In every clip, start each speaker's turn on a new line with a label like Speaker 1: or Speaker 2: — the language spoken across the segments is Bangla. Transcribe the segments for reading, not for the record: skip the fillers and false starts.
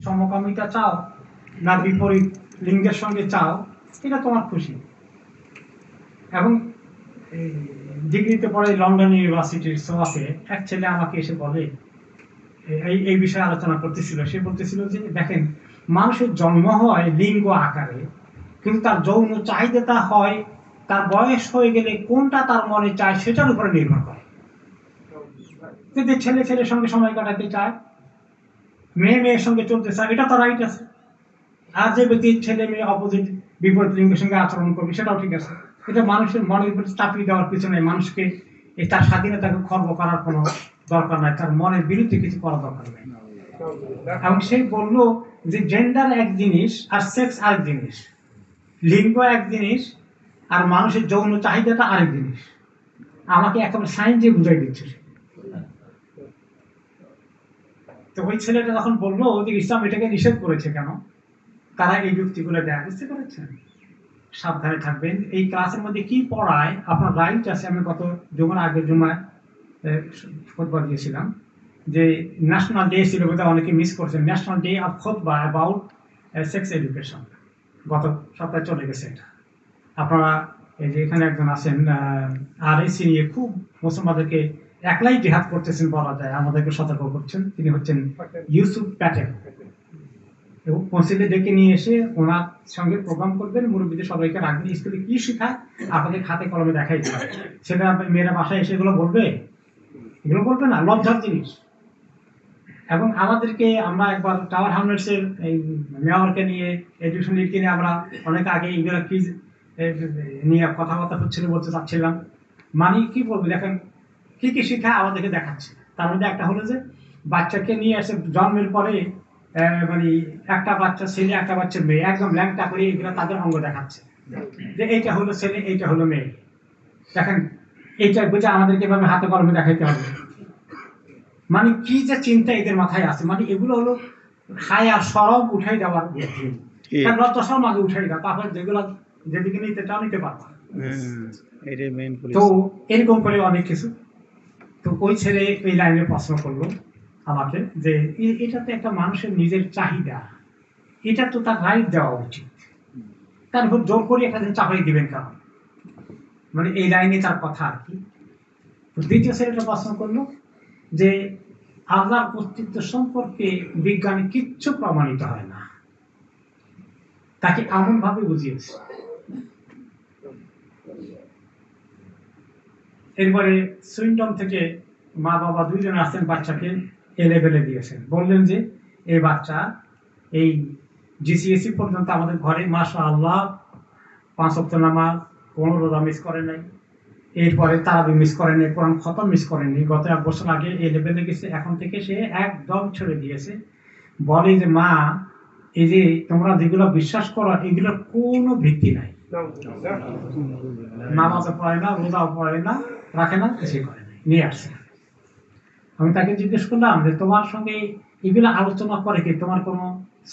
Speaker 1: সমকামিতা চাও না বিপরীত লিঙ্গের সঙ্গে চাও, এটা তোমার খুশি। এবং ডিগ্রিতে পড়ে লন্ডন ইউনিভার্সিটির সোয়াসে এক ছেলে আমাকে এসে বলে, এই বিষয়ে আলোচনা করতেছিল, সে বলতেছিল যে দেখেন, মানুষের জন্ম হয় লিঙ্গ আকারে, কিন্তু তার যৌন চাহিদাটা হয় তার বয়স হয়ে গেলে কোনটা তার মনে চায় সেটার উপরে নির্ভর করে। যদি ছেলে ছেলের সঙ্গে সময় কাটাতে চায়, মেয়ে মেয়ের সঙ্গে চলতে চায়, এটা তো রাইট আছে। আর যে ব্যক্তি ছেলে মেয়ে অপোজিট বিপরীত লিঙ্গের সঙ্গে আচরণ করবে, সেটাও ঠিক আছে। এটা মানুষের মনের উপর চাপিয়ে দেওয়ার পিছনে মানুষকে তার স্বাধীনতাকে খর্ব করার কোনো দরকার নাই, তার মনের বিরুদ্ধে কিছু করার দরকার নেই। এবং সে বললো যে জেন্ডার এক জিনিস আর সেক্স আরেক জিনিস, লিঙ্গ এক জিনিস আর মানুষের যৌন চাহিদাটা আরেক জিনিস। আমাকে একেবারে সাইন্স দিয়ে বুঝাই দিচ্ছে। তো ওই ছেলেটা যখন বললো যে ইসলাম এটাকে নিষেধ করেছে কেন, তারা এই যুক্তিগুলো দেয়, বুঝতে পেরেছেন? সাবধানে থাকবেন। এই ক্লাসের মধ্যে কি পড়ায় আপনার রাইট আছে। আমি গত জুমার আগের জুমায় খুতবা দিয়েছিলাম যে ন্যাশনাল ডে ছিল, বোধহয় অনেকে মিস করছেন, ন্যাশনাল ডে অফ খুতবা অ্যাবাউট সেক্স এডুকেশন। গত সপ্তাহে চলে গেছে এটা। আপনারা এই যে এখানে একজন আছেন আর এসি নিয়ে খুব মুসলমানদেরকে একলাই জিহাদ করতেছেন বলা যায়, আমাদেরকে সতর্ক করছেন। তিনি হচ্ছেন ইউসুফ প্যাটেল। এবং মসজিদে ডেকে নিয়ে এসে ওনার সঙ্গে প্রোগ্রাম করবেন, মুরব্বীদের সবাইকে রাখবেন, স্কুলে কি শেখায় আপনাদের খাতে কলমে দেখাই দিবে। সেটা মেয়েরা বাসায় এসে এগুলো বলবে? এগুলো বলবে না, লজ্জার জিনিস। এবং আমাদেরকে, আমরা একবার টাওয়ার হামলেটসের এই মেয়রকে নিয়ে, এডুকেশন লিডকে নিয়ে আমরা অনেক আগে এগুলো কি নিয়ে কথাবার্তা হচ্ছিল, বলতে চাচ্ছিলাম। মানে কি বলবো, দেখেন কি কি শিখায় আমাদেরকে দেখাচ্ছে। তার মধ্যে একটা হলো যে বাচ্চাকে নিয়ে এসে জন্মের পরে মানে একটা বাচ্চা ছেলে একটা বাচ্চা মেয়ে একদম ল্যাংটা করে এগুলো তাদের অঙ্গ দেখাচ্ছে, যে এইটা হলো ছেলে এইটা হলো মেয়ে। দেখেন এইটা বুঝে আমাদেরকে এভাবে হাতে কলমে দেখাইতে হবে। মানে কি যে চিন্তা এদের মাথায় আছে, মানে এগুলো হলো হায়া সরব উঠাই দেওয়ার বুদ্ধি। লজ্জা সরম আগে উঠাই দাও, তারপরে যেগুলো যেদিকে নিতে চাও নিতে পারবা। তো এরকম করে অনেক কিছু। তো ওই ছেলে এই লাইনে প্রশ্ন করলো আমাকে যে এটা তো একটা মানুষের নিজের চাহিদা, এটা তো তার রাইট দেওয়া উচিত, তার উপর জোর করে একটা চাপাই দিবেন কারণ, মানে এই লাইনে তার কথা আর কি। দ্বিতীয় ছেলেটা প্রশ্ন করলো যে আল্লাহর অস্তিত্ব সম্পর্কে বিজ্ঞানে কিচ্ছু প্রমাণিত হয় না, তাকে এমন ভাবে বুঝিয়েছে। এরপরে সুইন্টন থেকে মা বাবা দুইজন আসছেন, বাচ্চাকে এ লেভেলে দিয়েছেন, বললেন যে এই বাচ্চা এই জিসিএসি পর্যন্ত আমাদের ঘরে মাশাআল্লাহ 5 ওয়াক্ত নামাজ, কোনো রোজা মিস করে নাই, এরপরে তারাবি মিস করেনি, কোরআন খতম মিস করেনি। গত 1 বছর আগে এই লেভেলে গেছে, এখন থেকে সে একদম ছেড়ে দিয়েছে। বলে যে মা, এই যে তোমরা যেগুলো বিশ্বাস করো এগুলোর কোনো ভিত্তি নাই, নামাজও পড়ে না, রোজাও পড়ে না, রাখে না, কিছুই করে না, নিয়ে আসছে। আমি তাকে জিজ্ঞেস করলাম যে তোমার সঙ্গে এগুলো আলোচনা করে কি, তোমার কোনো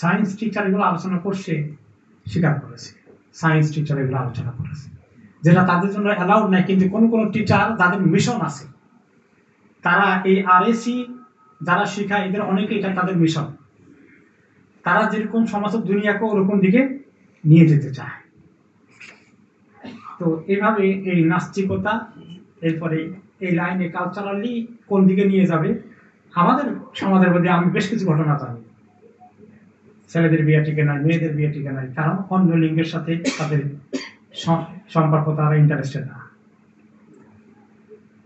Speaker 1: সায়েন্স টিচার এগুলো আলোচনা করছে? স্বীকার করেছে, সায়েন্স টিচার এগুলো আলোচনা করেছে, যেটা তাদের জন্য অ্যালাউড নাই। কিন্তু কোন কোন টিচার যাদের মিশন আছে, তারা এই আরএসি যারা শেখায় এদের অনেকে এটা তাদের মিশন, তারা যেরকম সমাজ দুনিয়াকে ওরকম দিকে নিয়ে যেতে চায়। তো এভাবে এই নাস্তিকতা, এরপরে এই লাইনে কালচারালি কোন দিকে নিয়ে যাবে। আমাদের সমাজের মধ্যে আমি বেশ কিছু ঘটনা জানি, ছেলেদের বিয়ে টিকে নাই, মেয়েদের বিয়ে টিকে নাই, কারণ অন্য লিঙ্গের সাথে তাদের সম্পর্ক, তারা ইন্টারেস্টেড না।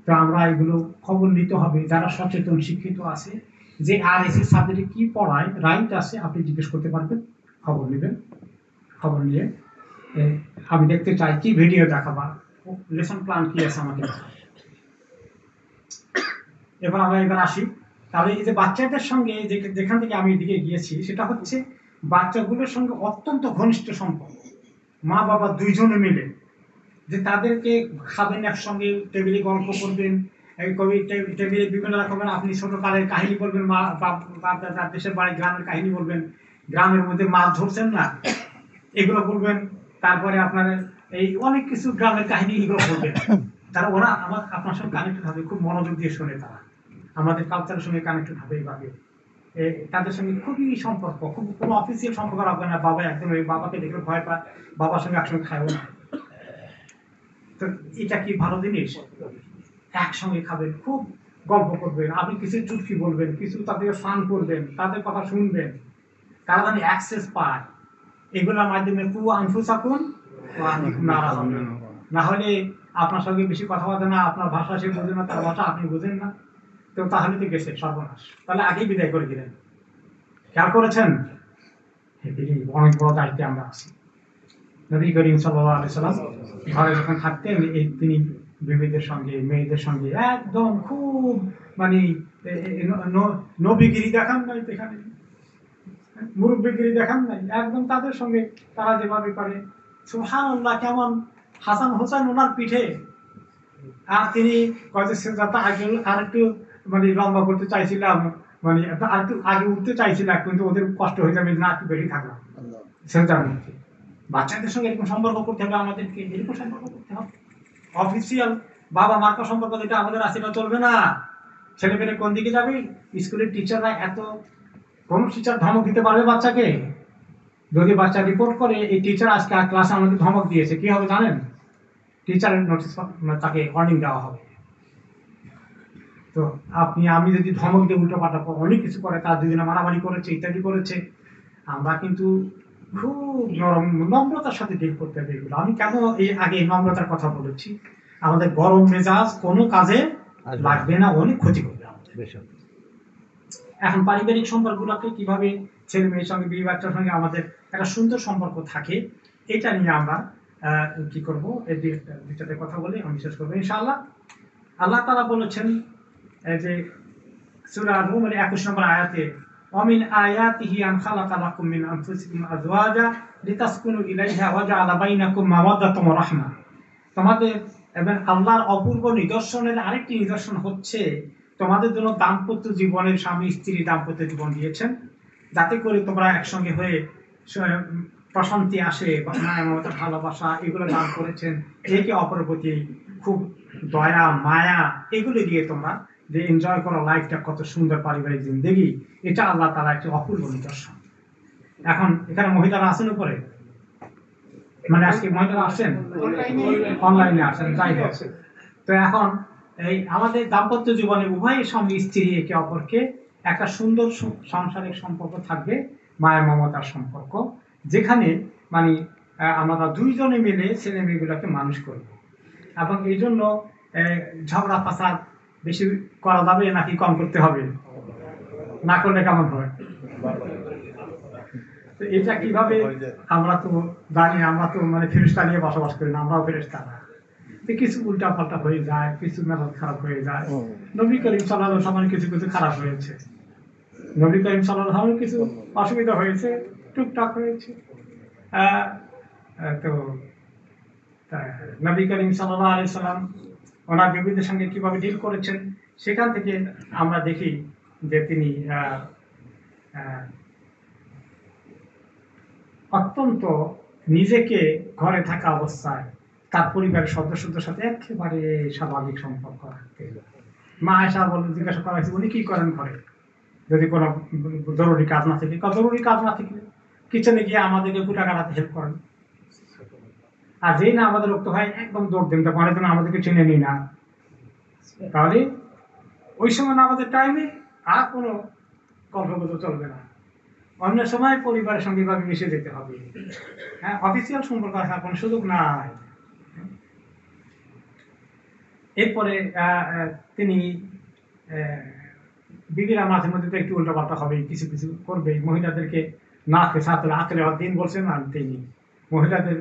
Speaker 1: তো আমরা এগুলো খবর নিতে হবে, যারা সচেতন শিক্ষিত আছে যে আরএসি সাবজেক্টে কি পড়ায় রাইট আছে, আপনি জিজ্ঞেস করতে পারবেন, খবর নেবেন। খবর নিয়ে আমি দেখতে চাই কি ভিডিও দেখাবা, লেসন প্ল্যান কি আছে আমাকে। এবার আমরা এবার আসি, তাহলে এই যে বাচ্চাদের সঙ্গে যেখান থেকে আমি এদিকে গিয়েছি, সেটা হচ্ছে বাচ্চাগুলোর সঙ্গে অত্যন্ত ঘনিষ্ঠ সম্পর্ক, মা বাবা দুইজনে মিলে, যে তাদেরকে খাবেন একসঙ্গে, টেবিলে গল্প করবেন, টেবিলে বিভিন্ন রকমের আপনি ছোটকালের কাহিনী বলবেন, মা বাপ দাদার দেশের বাড়ি গ্রামের কাহিনী বলবেন, গ্রামের মধ্যে মাছ ধরছেন না এগুলো বলবেন, তারপরে আপনার এই অনেক কিছু গ্রামের কাহিনী এগুলো বলবেন। তারা ওরা আপনার সঙ্গে কানেক্টেড হবে, খুব মনোযোগ দিয়ে শোনে, তারা আমাদের কালচারের সঙ্গে কানেক্টেড হবে এইভাবে। তাদের সঙ্গে খুবই সম্পর্ক, খুব কোনো অফিসিয়াল সম্পর্ক রাখবে না। বাবা একদম ওই বাবাকে দেখলে ভয় পায়, বাবার সঙ্গে একসঙ্গে খায়ও না। তো এটা কি ভালো জিনিস? একসঙ্গে খাবেন, খুব গল্প করবেন, আপনি কিছু চুটকি বলবেন, কিছু তাদের ফান করবেন, তাদের কথা শুনবেন, তারা যেন অ্যাক্সেস পায়। এগুলোর মাধ্যমে না হলে আপনার সঙ্গে বেশি কথা বলে না, আপনার ভাষা সে বোঝে না, তার ভাষা আপনি বোঝেন না, তো তাহলে তো গেছে সর্বনাশ। তাহলে আগেই বিদায় করে দিলেন। খেয়াল করেছেন? অনেক বড় দায়িত্বে আমরা আছি। নবী করিম সাল্লাল্লাহু আলাইহি সাল্লাম ঘরে যখন থাকতেন, তিনি বিবিদের সঙ্গে, মেয়েদের সঙ্গে একদম খুব মানে নবীগিরি দেখান নাই, এখানে মুরব্বীগিরি দেখান নাই, একদম তাদের সঙ্গে তারা যেভাবে করে সুবহানাল্লাহ, কেমন হাসান হোসেন ওনার পিঠে, আর তিনি আর একটু মানে লম্বা করতে চাইছিলাম, মানে আর একটু আগে উঠতে চাইছিলাম, কিন্তু ওদের কষ্ট হয়ে যাবে না, একটু বেশি থাকলাম সেটার মধ্যে। বাচ্চাদের সঙ্গে এরকম সম্পর্ক করতে হবে, আমাদেরকে এরকম সম্পর্ক করতে হবে। অফিসিয়াল বাবা মার্কা সম্পর্ক যেটা আমাদের আছে না, চলবে না। ছেলে পেলে কোন দিকে যাবে? স্কুলের টিচাররা কোন টিচার ধমক দিতে পারবে বাচ্চাকে? যদি বাচ্চা রিপোর্ট করে এই টিচার আজকে ক্লাসে আমাদের ধমক দিয়েছে, কি হবে জানেন? টিচারের নোটিস, তাকে ওয়ার্নিং দেওয়া হবে। তো আমি যদি ধমক দিয়ে উল্টো পাল্টা অনেক কিছু করে, তার দুদিনে মারামারি করেছে, ইত্যাদি করেছে, আমরা কিন্তু খুব নম্রতার সাথে ডিল করতে হবে এগুলো। আমি কেন এই আগে নম্রতার কথা বলেছি? আমাদের গরম মেজাজ কোনো কাজে লাগবে না, অনেক ক্ষতি করবে আমাদের। এখন পারিবারিক সম্পর্কগুলোকে কিভাবে ছেলে মেয়ের সঙ্গে, বিয়ে বাচ্চার সঙ্গে আমাদের একটা সুন্দর সম্পর্ক থাকে, এটা নিয়ে আমরা কি করব, এই দুইটাতে কথা বলে আমি শেষ করবো ইনশাআল্লাহ। আল্লাহ তাআলা বলেছেন যে সূরা রুমের 21 নম্বর আয়াতে, ওয়ামিন আয়াতিহি আন খালাকা লাকুম মিন আনফুসিকুম আজওয়াজা লিতাসকুনু ইলাইহা ওয়া জাআলা বাইনাকুম মাওয়াদ্দাতাম ওয়া রাহমা। তোমাদের এবং আল্লাহর অপূর্ব নিদর্শনের আরেকটি নিদর্শন হচ্ছে তোমাদের জন্য দাম্পত্য জীবনের, স্বামী স্ত্রী দাম্পত্য জীবন দিয়েছেন, যাতে করে তোমরা একসঙ্গে হয়ে প্রশান্তি আসে, ভালোবাসা এগুলো দান করেছেন। একে অপরের প্রতি খুব দয়া মায়া এগুলো দিয়ে তোমরা যে এনজয় করো লাইফটা, কত সুন্দর পারিবারিক জিন্দেগি, এটা আল্লাহ তাআলা একটি অপূর্ব নিদর্শন। এখন এখানে মহিলারা আসেন উপরে, মানে আজকে মহিলারা আসেন, অনলাইনে আসেন, যাই হোক। তো এখন এই আমাদের দাম্পত্য জীবনে উভয় স্বামী স্ত্রী একে অপরকে একটা সুন্দর সাংসারিক সম্পর্ক থাকবে, মায়া মমতার সম্পর্ক, যেখানে মানে আমরা দুইজনে মিলে ছেলে মেয়েগুলোকে মানুষ করব। এবং এই জন্য ঝগড়া ফাসাদ বেশি করা যাবে নাকি কম করতে হবে? না করলে কেমন হয়? তো এটা কিভাবে আমরা তো জানি, আমরা তো মানে ফেরেশতা নিয়ে বসবাস করি না, আমরাও ফেরেশতা না। কিছু উল্টা পাল্টা হয়ে যায়, কিছু মেজাজ খারাপ হয়ে যায়। নবী করিম সাল্লাল্লাহু আলাইহি ওয়াসাল্লাম কিছু কিছু খারাপ হয়েছে, নবী করিম সাল্লাল্লাহু আলাইহি ওয়াসাল্লাম কিছু অসুবিধা হয়েছে, টুকটাক হয়েছে। তো নবী করিম সাল্লাল্লাহু আলাইহি ওয়াসাল্লাম ওনার বিবিদের সঙ্গে কিভাবে ডিল করেছেন, সেখান থেকে আমরা দেখি যে তিনি অত্যন্ত নিজেকে ঘরে থাকা অবস্থায় তার পরিবারের সদস্যদের সাথে একেবারে স্বাভাবিক সম্পর্ক রাখতে। মা আয়েশা বলে, জিজ্ঞাসা করা হয়েছে উনি কি করেন ঘরে, যদি কোনো জরুরি কাজ না থাকে, জরুরি কাজ না থাকলে কিচেনে গিয়ে আমাদেরকে কুটা কাটাতে হেল্প করেন, আর যেই না আমাদের রক্ত হয় একদম দৌড় দেন, তখন জন্য আমাদেরকে চিনে নিই না। তাহলে ওই সময় না আমাদের টাইমে আর কোনো গল্পগুজব চলবে না, অন্য সময় পরিবারের সঙ্গে ভাবে মিশে যেতে হবে। হ্যাঁ, অফিসিয়াল সম্পর্ক রাখার কোনো সুযোগ নাই। এরপরে তিনি বিবিরা মাঝে মধ্যে তো একটু উল্টাপাল্টা হবে, কিছু কিছু করবে, মহিলাদেরকে না সাথে আঁকলে দিন বলছেন না, তিনি মহিলাদের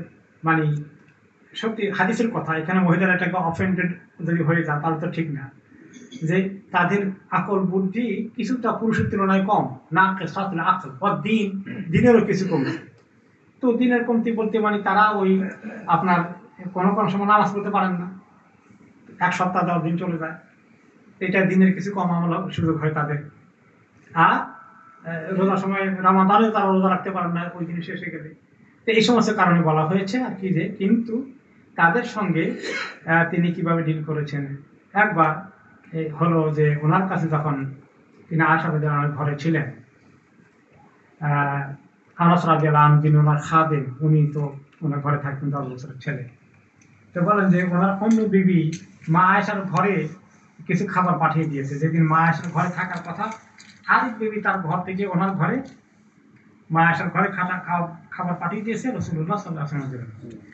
Speaker 1: মানে সত্যি হাদিসের কথা, এখানে মহিলারা এটাকে অফেন্ডেড যদি হয়ে যায় তাহলে তো ঠিক না, যে তাদের আকল বুদ্ধি কিছুটা পুরুষের তুলনায় কম, না সাথে আকল দিন দিনেরও কিছু কমছে। তো দিনের কমতি বলতে মানে তারা ওই আপনার কোনো কোনো সময় নামাজ পড়তে পারেন না, এক সপ্তাহ 10 দিন চলে যায়, এটা দিনের কিছু কম আমল সুযোগ হয় তাদের। আর রোজার সময় রমাদানে তারা রোজা রাখতে পারেন না, ওই দিন শেষে গেলে। তো এই সমস্ত কারণে বলা হয়েছে আর কি, যে কিন্তু তাদের সঙ্গে তিনি কিভাবে ডিল করেছেন। একবার হলো যে ওনার কাছে যখন তিনি আয়েশা রাদিয়াল্লাহু আনহা ঘরে ছিলেন, আনাস রাদিয়াল্লাহু আনহু যিনি ওনার খাদেম, উনি তো ওনার ঘরে থাকতেন 10 বছরের ছেলে। তো বলেন যে ওনার অন্য বিবি মা আয়েশার ঘরে কিছু খাবার পাঠিয়ে দিয়েছে। যেদিন মা আয়েশার ঘরে থাকার কথা, আরেক বিবি তার ঘর থেকে ওনার ঘরে মা আয়েশার ঘরে খাবার পাঠিয়ে দিয়েছে রাসূলুল্লাহ সাল্লাল্লাহু আলাইহি ওয়াসাল্লাম।